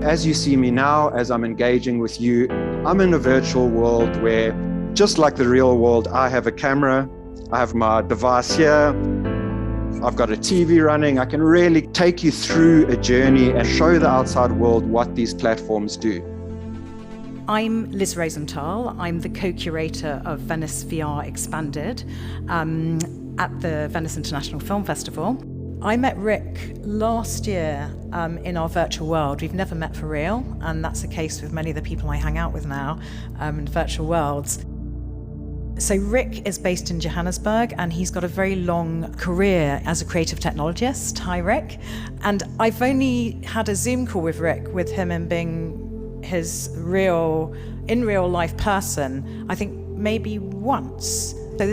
As you see me now, as I'm engaging with you, I'm in a virtual world where, just like the real world, I have a camera, I have my device here, I've got a TV running. I can really take you through a journey and show the outside world what these platforms do. I'm Liz Rosenthal. I'm the co-curator of Venice VR Expanded at the Venice International Film Festival. I met Rick last year in our virtual world. We've never met for real, and that's the case with many of the people I hang out with now in virtual worlds. So Rick is based in Johannesburg, and he's got a very long career as a creative technologist. Hi, Rick. And I've only had a Zoom call with Rick, with him and being his in real life person, I think maybe once. So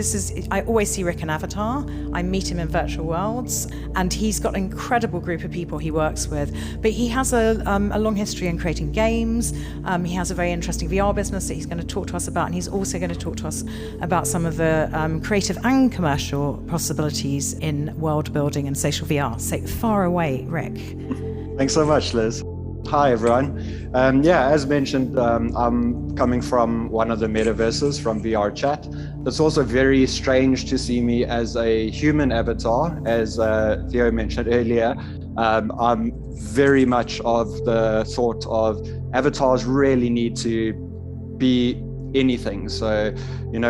I always see Rick in Avatar. I meet him in virtual worlds, and he's got an incredible group of people he works with. But he has a long history in creating games. He has a very interesting VR business that he's going to talk to us about, and he's also going to talk to us about some of the creative and commercial possibilities in world building and social VR. So far away, Rick. Thanks so much, Liz. Hi, everyone. As mentioned, I'm coming from one of the metaverses, from VR Chat. It's also very strange to see me as a human avatar. As Theo mentioned earlier, I'm very much of the thought of avatars really need to be anything. So,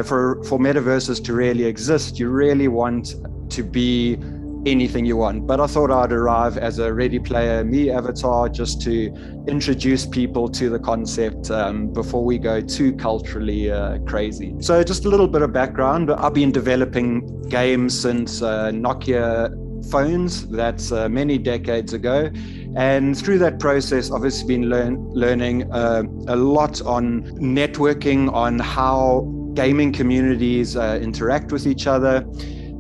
for metaverses to really exist, you really want to be anything you want. But I thought I'd arrive as a Ready Player Me avatar just to introduce people to the concept before we go too culturally crazy. So just a little bit of background. I've been developing games since Nokia phones. That's many decades ago. And through that process, I've obviously been learning a lot on networking, on how gaming communities interact with each other.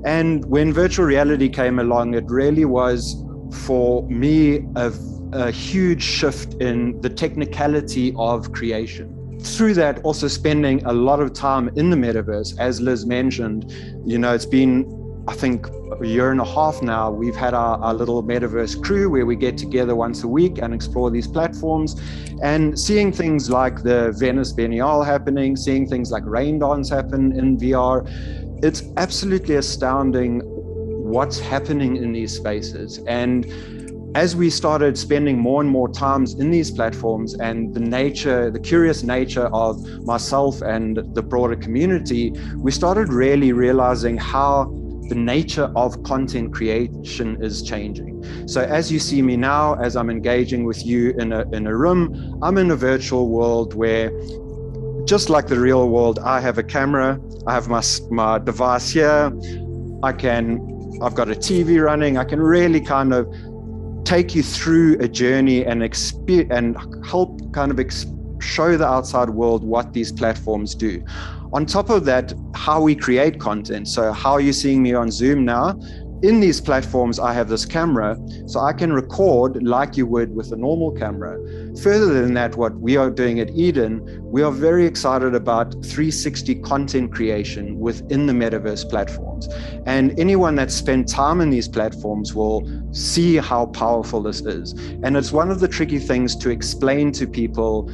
And when virtual reality came along, it really was, for me, a huge shift in the technicality of creation. Through that, also spending a lot of time in the metaverse, as Liz mentioned, it's been, I think, a year and a half now. We've had our little metaverse crew where we get together once a week and explore these platforms, and seeing things like the Venice Biennale happening, seeing things like Rain Dance happen in VR. It's absolutely astounding what's happening in these spaces. And as we started spending more and more times in these platforms, and the curious nature of myself and the broader community, we started really realizing how the nature of content creation is changing. So as you see me now, as I'm engaging with you in a room, I'm in a virtual world where, just like the real world, I have a camera, I have my device here, I've got a TV running. I can really kind of take you through a journey and help kind of show the outside world what these platforms do. On top of that, how we create content. So how you're seeing me on Zoom now, in these platforms, I have this camera, so I can record like you would with a normal camera. Further than that, what we are doing at Eden, we are very excited about 360 content creation within the metaverse platforms. And anyone that's spent time in these platforms will see how powerful this is. And it's one of the tricky things to explain to people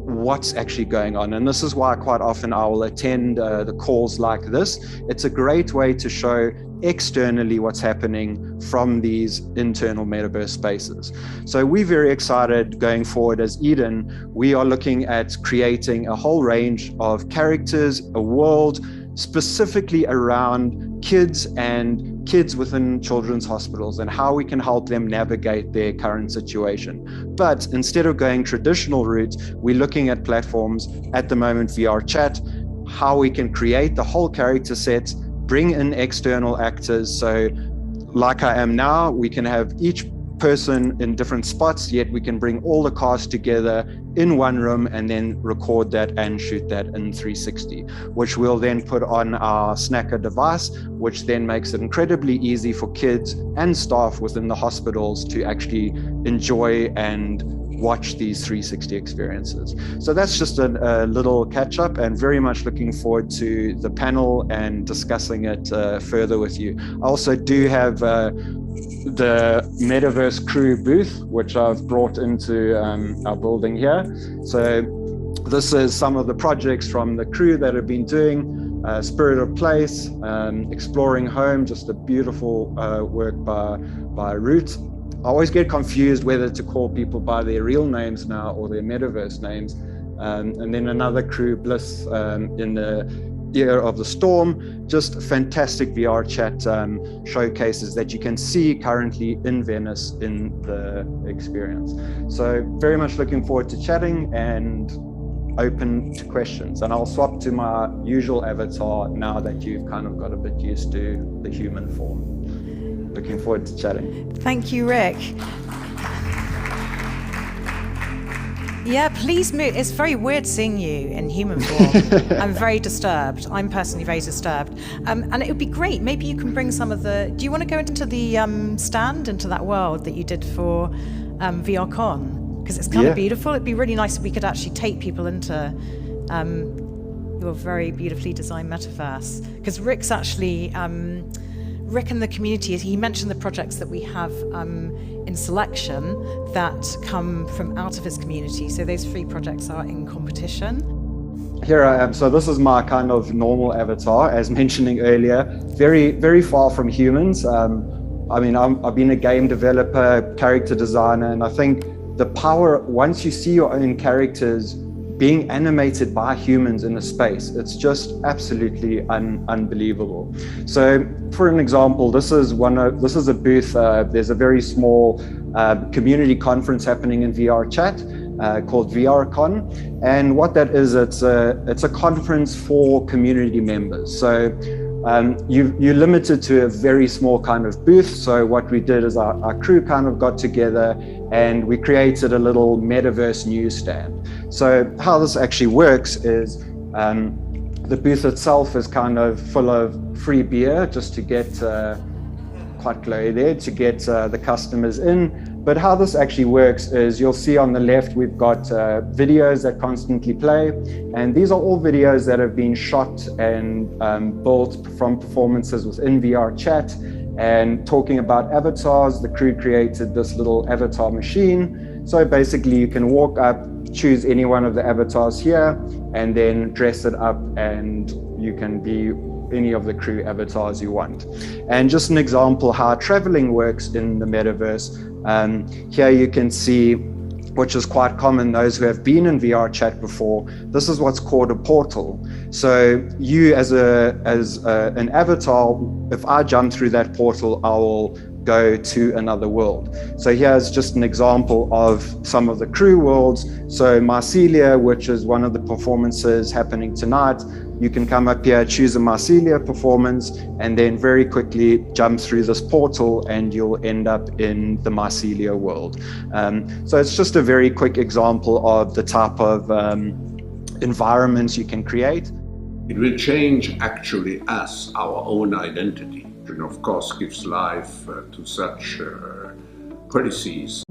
what's actually going on. And this is why quite often I will attend the calls like this. It's a great way to show externally what's happening from these internal metaverse spaces. So we're very excited going forward as Eden. We are looking at creating a whole range of characters, a world specifically around kids and kids within children's hospitals and how we can help them navigate their current situation. But instead of going traditional route, we're looking at platforms at the moment, VR chat, how we can create the whole character set, bring in external actors. So like I am now, we can have each person in different spots, yet we can bring all the cast together in one room and then record that and shoot that in 360, which we'll then put on our snacker device, which then makes it incredibly easy for kids and staff within the hospitals to actually enjoy and watch these 360 experiences. So that's just a little catch up, and very much looking forward to the panel and discussing it further with you. I also do have the Metaverse Crew booth, which I've brought into our building here. So this is some of the projects from the crew that have been doing, Spirit of Place, Exploring Home, just a beautiful work by Root. I always get confused whether to call people by their real names now or their metaverse names. And then another crew, Bliss, in the Year of the Storm, just fantastic VR chat showcases that you can see currently in Venice in the experience. So very much looking forward to chatting and open to questions. And I'll swap to my usual avatar now that you've kind of got a bit used to the human form. Looking forward to chatting. Thank you, Rick. Yeah, please move. It's very weird seeing you in human form. I'm very disturbed. I'm personally very disturbed. And it would be great. Maybe you can bring some of the... Do you want to go into the stand, into that world that you did for VRCon? Because it's kind of beautiful. It'd be really nice if we could actually take people into your very beautifully designed metaverse. Because Rick's actually... Rick and the community, he mentioned the projects that we have in selection that come from out of his community. So those 3 projects are in competition. Here I am. So this is my kind of normal avatar, as mentioning earlier, very, very far from humans. I mean, I've been a game developer, character designer, and I think the power, once you see your own characters being animated by humans in a space, it's just absolutely unbelievable. So for an example, this is a booth, there's a very small community conference happening in VR chat called VRCon. And what that is, it's a conference for community members. So you're limited to a very small kind of booth. So what we did is our crew kind of got together and we created a little metaverse newsstand. So how this actually works is the booth itself is kind of full of free beer just to get quite glowy there, to get the customers in. But how this actually works is you'll see on the left, we've got videos that constantly play. And these are all videos that have been shot and built from performances within VR chat. And talking about avatars, the crew created this little avatar machine. So basically you can walk up, choose any one of the avatars here, and then dress it up and you can be any of the crew avatars you want. And just an example how traveling works in the metaverse. Here you can see, which is quite common, those who have been in VR chat before, this is what's called a portal. So you as an avatar, if I jump through that portal, I will go to another world. So here's just an example of some of the crew worlds. So Marsilia, which is one of the performances happening tonight, you can come up here, choose a mycelia performance, and then very quickly jump through this portal and you'll end up in the mycelia world. So it's just a very quick example of the type of environments you can create. It will change actually as our own identity, and of course gives life to such policies.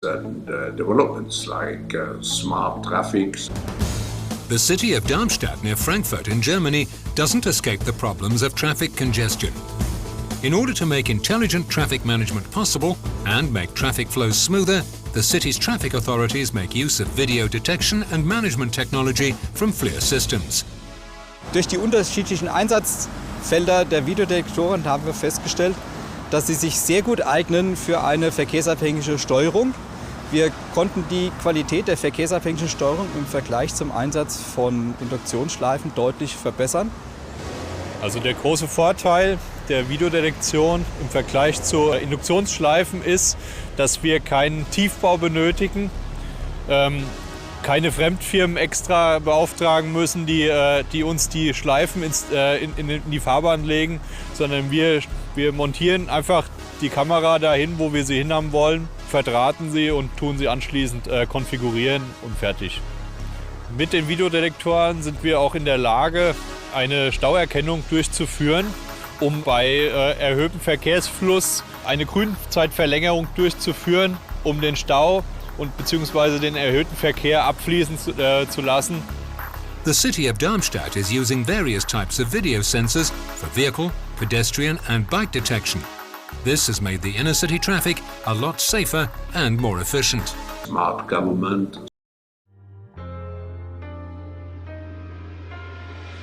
And developments like smart traffic. The city of Darmstadt near Frankfurt in Germany doesn't escape the problems of traffic congestion. In order to make intelligent traffic management possible and make traffic flows smoother, the city's traffic authorities make use of video detection and management technology from FLIR systems. Durch die unterschiedlichen Einsatzfelder der Videodetektoren haben wir festgestellt, dass sie sich sehr gut eignen für eine verkehrsabhängige Steuerung. Wir konnten die Qualität der verkehrsabhängigen Steuerung im Vergleich zum Einsatz von Induktionsschleifen deutlich verbessern. Also der große Vorteil der Videodetektion im Vergleich zu Induktionsschleifen ist, dass wir keinen Tiefbau benötigen, keine Fremdfirmen extra beauftragen müssen, die uns die Schleifen in die Fahrbahn legen, sondern wir montieren einfach die Kamera dahin, wo wir sie hinhaben wollen, verdrahten sie und tun sie anschließend konfigurieren und fertig. Mit den Videodetektoren sind wir auch in der Lage, eine Stauerkennung durchzuführen, um bei erhöhtem Verkehrsfluss eine Grünzeitverlängerung durchzuführen, um den Stau und bzw. den erhöhten Verkehr abfließen zu lassen. The city of Darmstadt is using various types of video sensors for vehicle, pedestrian and bike detection. This has made the inner city traffic a lot safer and more efficient. Smart government.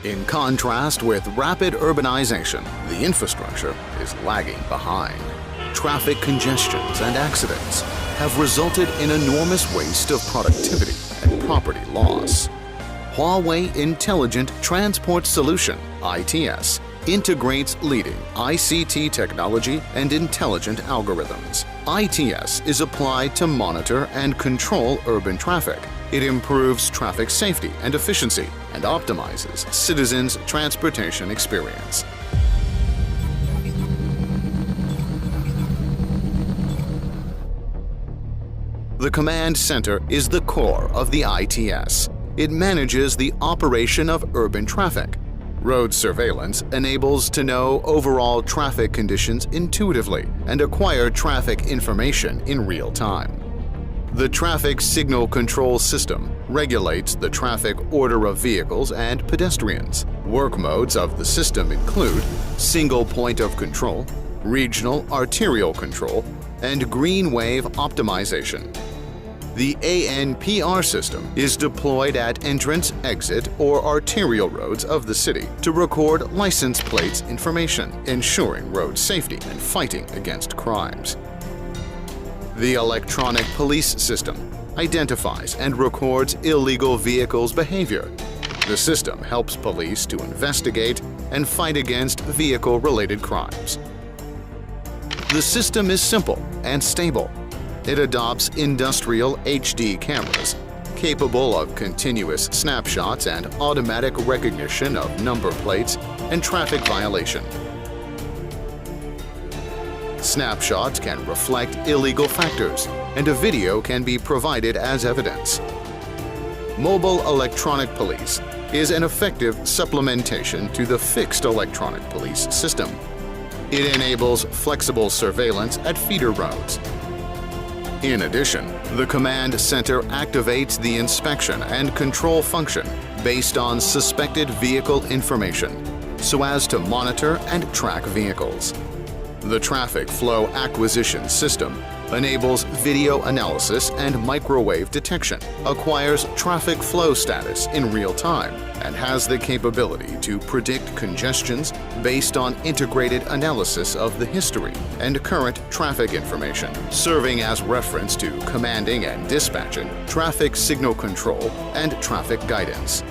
In contrast with rapid urbanization, the infrastructure is lagging behind. Traffic congestions and accidents have resulted in enormous waste of productivity and property loss. Huawei Intelligent Transport Solution, ITS, integrates leading ICT technology and intelligent algorithms. ITS is applied to monitor and control urban traffic. It improves traffic safety and efficiency and optimizes citizens' transportation experience. The command center is the core of the ITS. It manages the operation of urban traffic. Road surveillance enables to know overall traffic conditions intuitively and acquire traffic information in real time. The Traffic Signal Control System regulates the traffic order of vehicles and pedestrians. Work modes of the system include single point of control, regional arterial control, and green wave optimization. The ANPR system is deployed at entrance, exit, or arterial roads of the city to record license plates information, ensuring road safety and fighting against crimes. The electronic police system identifies and records illegal vehicles' behavior. The system helps police to investigate and fight against vehicle-related crimes. The system is simple and stable. It adopts industrial HD cameras, capable of continuous snapshots and automatic recognition of number plates and traffic violation. Snapshots can reflect illegal factors, and a video can be provided as evidence. Mobile electronic police is an effective supplementation to the fixed electronic police system. It enables flexible surveillance at feeder roads. In addition, the command center activates the inspection and control function based on suspected vehicle information so as to monitor and track vehicles. The Traffic Flow Acquisition System enables video analysis and microwave detection, acquires traffic flow status in real time, and has the capability to predict congestions based on integrated analysis of the history and current traffic information, serving as reference to commanding and dispatching, traffic signal control, and traffic guidance.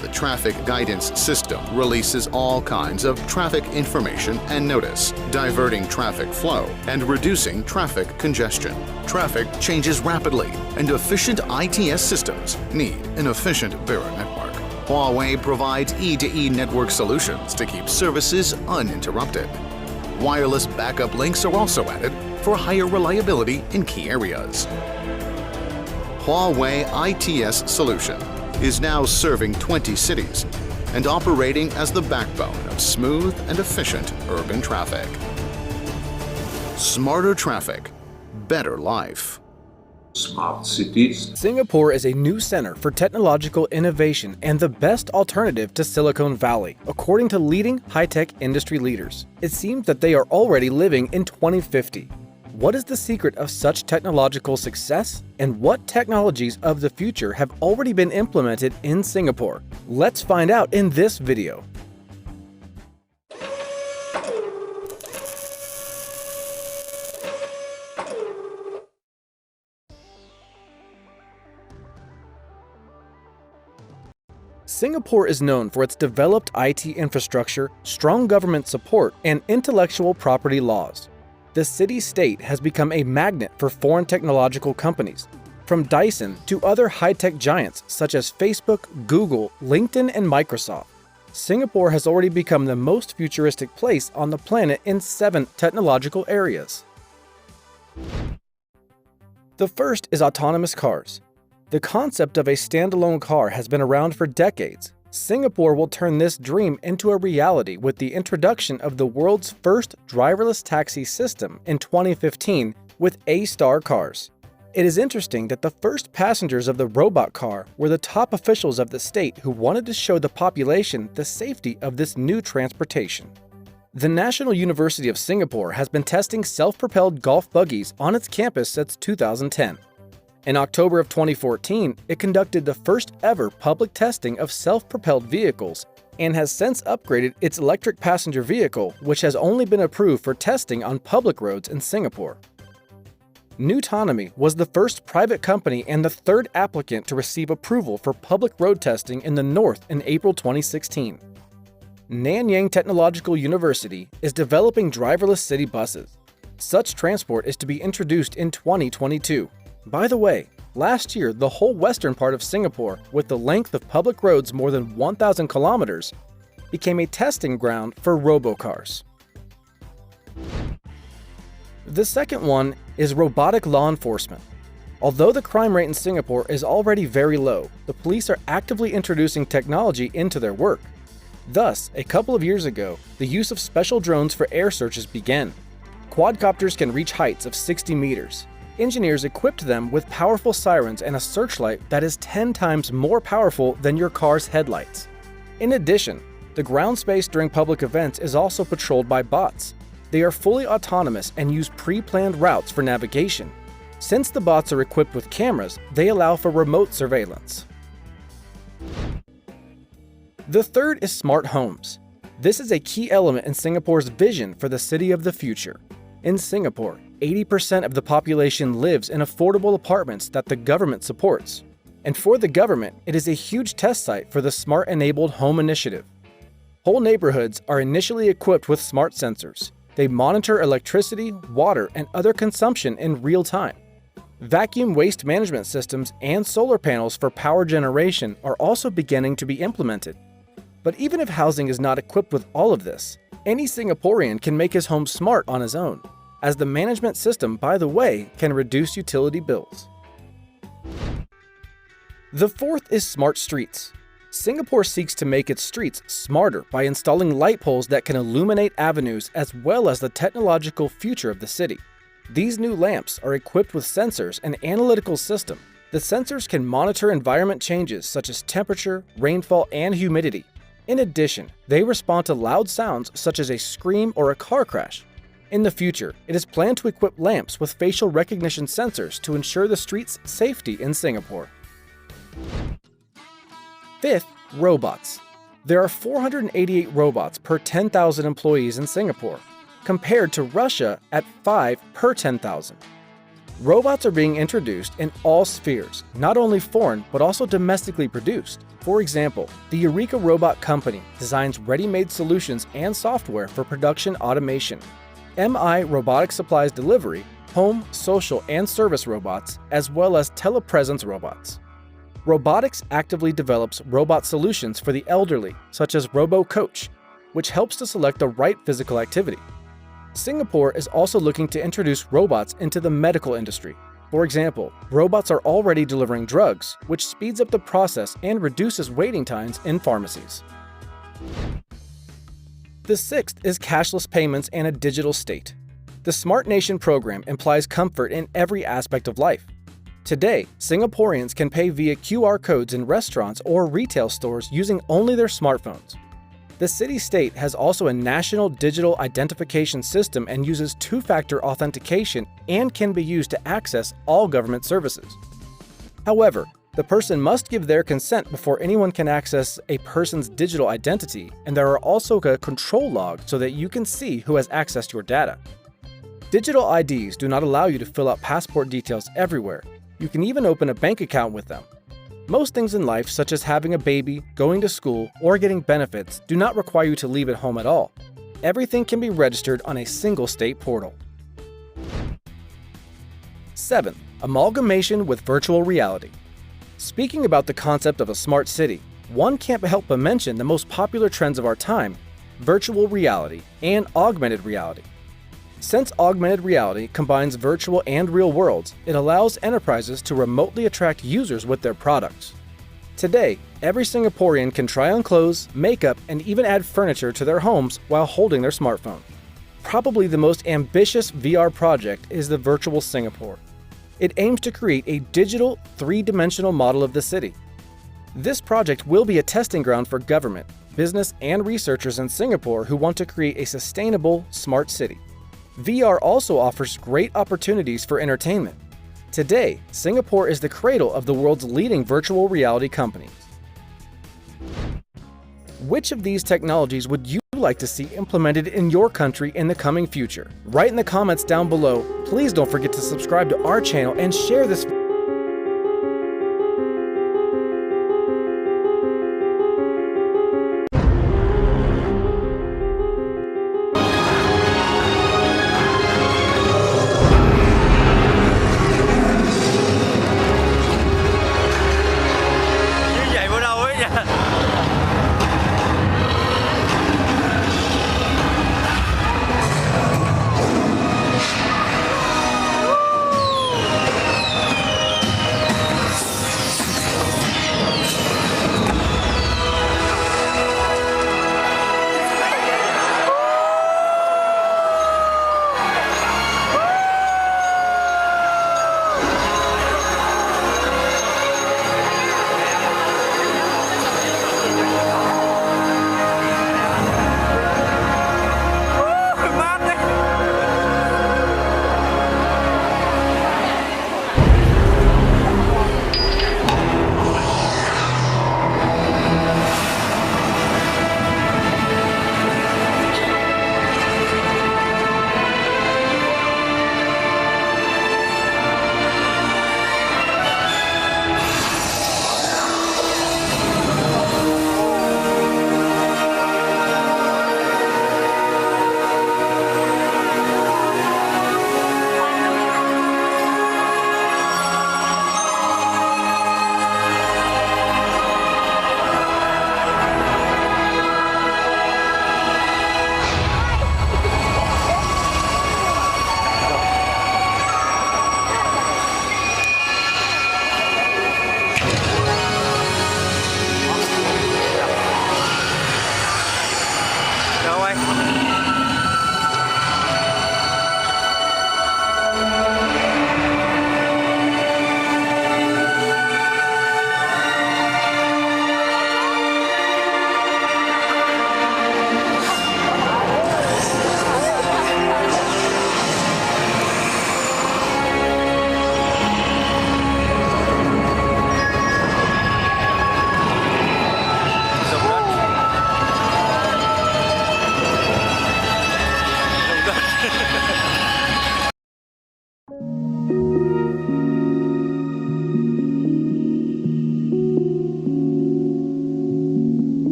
The traffic guidance system releases all kinds of traffic information and notice, diverting traffic flow and reducing traffic congestion. Traffic changes rapidly, and efficient ITS systems need an efficient bearer network. Huawei provides E2E network solutions to keep services uninterrupted. Wireless backup links are also added for higher reliability in key areas. Huawei ITS solution is now serving 20 cities and operating as the backbone of smooth and efficient urban traffic. Smarter traffic, better life. Smart cities. Singapore is a new center for technological innovation and the best alternative to Silicon Valley, according to leading high-tech industry leaders. It seems that they are already living in 2050. What is the secret of such technological success? And what technologies of the future have already been implemented in Singapore? Let's find out in this video. Singapore is known for its developed IT infrastructure, strong government support, and intellectual property laws. The city-state has become a magnet for foreign technological companies, from Dyson to other high-tech giants such as Facebook, Google, LinkedIn, and Microsoft. Singapore has already become the most futuristic place on the planet in 7 technological areas. The first is autonomous cars. The concept of a standalone car has been around for decades. Singapore will turn this dream into a reality with the introduction of the world's first driverless taxi system in 2015 with A-Star cars. It is interesting that the first passengers of the robot car were the top officials of the state who wanted to show the population the safety of this new transportation. The National University of Singapore has been testing self-propelled golf buggies on its campus since 2010. In October of 2014, it conducted the first ever public testing of self-propelled vehicles and has since upgraded its electric passenger vehicle, which has only been approved for testing on public roads in Singapore. Nutonomy was the first private company and the third applicant to receive approval for public road testing in the North in April 2016. Nanyang Technological University is developing driverless city buses. Such transport is to be introduced in 2022. By the way, last year the whole western part of Singapore, with the length of public roads more than 1,000 kilometers, became a testing ground for robocars. The second one is robotic law enforcement. Although the crime rate in Singapore is already very low, the police are actively introducing technology into their work. Thus, a couple of years ago, the use of special drones for air searches began. Quadcopters can reach heights of 60 meters. Engineers equipped them with powerful sirens and a searchlight that is 10 times more powerful than your car's headlights. In addition, the ground space during public events is also patrolled by bots. They are fully autonomous and use pre-planned routes for navigation. Since the bots are equipped with cameras, they allow for remote surveillance. The third is smart homes. This is a key element in Singapore's vision for the city of the future. In Singapore, 80% of the population lives in affordable apartments that the government supports. And for the government, it is a huge test site for the Smart-Enabled Home Initiative. Whole neighborhoods are initially equipped with smart sensors. They monitor electricity, water, and other consumption in real time. Vacuum waste management systems and solar panels for power generation are also beginning to be implemented. But even if housing is not equipped with all of this, any Singaporean can make his home smart on his own, as the management system, by the way, can reduce utility bills. The fourth is smart streets. Singapore seeks to make its streets smarter by installing light poles that can illuminate avenues as well as the technological future of the city. These new lamps are equipped with sensors and analytical system. The sensors can monitor environment changes such as temperature, rainfall, and humidity. In addition, they respond to loud sounds such as a scream or a car crash. In the future, it is planned to equip lamps with facial recognition sensors to ensure the street's safety in Singapore. Fifth, robots. There are 488 robots per 10,000 employees in Singapore, compared to Russia at 5 per 10,000. Robots are being introduced in all spheres, not only foreign but also domestically produced. For example, the Eureka Robot Company designs ready-made solutions and software for production automation. MI Robotic Supplies Delivery, home, social, and service robots, as well as telepresence robots. Robotics actively develops robot solutions for the elderly, such as RoboCoach, which helps to select the right physical activity. Singapore is also looking to introduce robots into the medical industry. For example, robots are already delivering drugs, which speeds up the process and reduces waiting times in pharmacies. The sixth is cashless payments and a digital state. The Smart Nation program implies comfort in every aspect of life. Today, Singaporeans can pay via QR codes in restaurants or retail stores using only their smartphones. The city-state has also a national digital identification system and uses two-factor authentication and can be used to access all government services. However, the person must give their consent before anyone can access a person's digital identity, and there are also a control log so that you can see who has accessed your data. Digital IDs do not allow you to fill out passport details everywhere. You can even open a bank account with them. Most things in life, such as having a baby, going to school, or getting benefits, do not require you to leave at home at all. Everything can be registered on a single state portal. 7. Amalgamation with virtual reality. Speaking about the concept of a smart city, one can't help but mention the most popular trends of our time: virtual reality and augmented reality. Since augmented reality combines virtual and real worlds, it allows enterprises to remotely attract users with their products. Today, every Singaporean can try on clothes, makeup, and even add furniture to their homes while holding their smartphone. Probably the most ambitious VR project is the Virtual Singapore. It aims to create a digital, three-dimensional model of the city. This project will be a testing ground for government, business, and researchers in Singapore who want to create a sustainable, smart city. VR also offers great opportunities for entertainment. Today, Singapore is the cradle of the world's leading virtual reality companies. Which of these technologies would you like to see implemented in your country in the coming future? Write in the comments down below. Please don't forget to subscribe to our channel and share this video.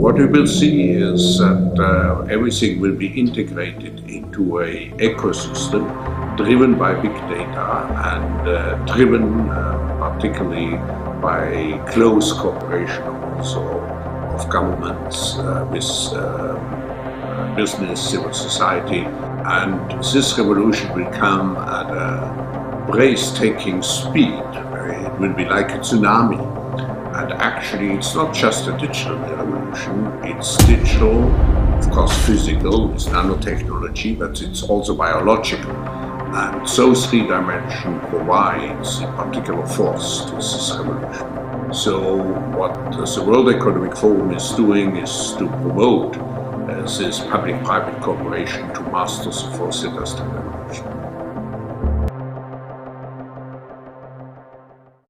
What we will see is that everything will be integrated into an ecosystem driven by big data and driven particularly by close cooperation also of governments with business, civil society. And this revolution will come at a breathtaking speed. It will be like a tsunami. And actually, it's not just a digital revolution, it's digital, of course physical, it's nanotechnology, but it's also biological. And so three dimension provides a particular force to this revolution. So what the World Economic Forum is doing is to promote this public-private cooperation to master the fourth industrial revolution.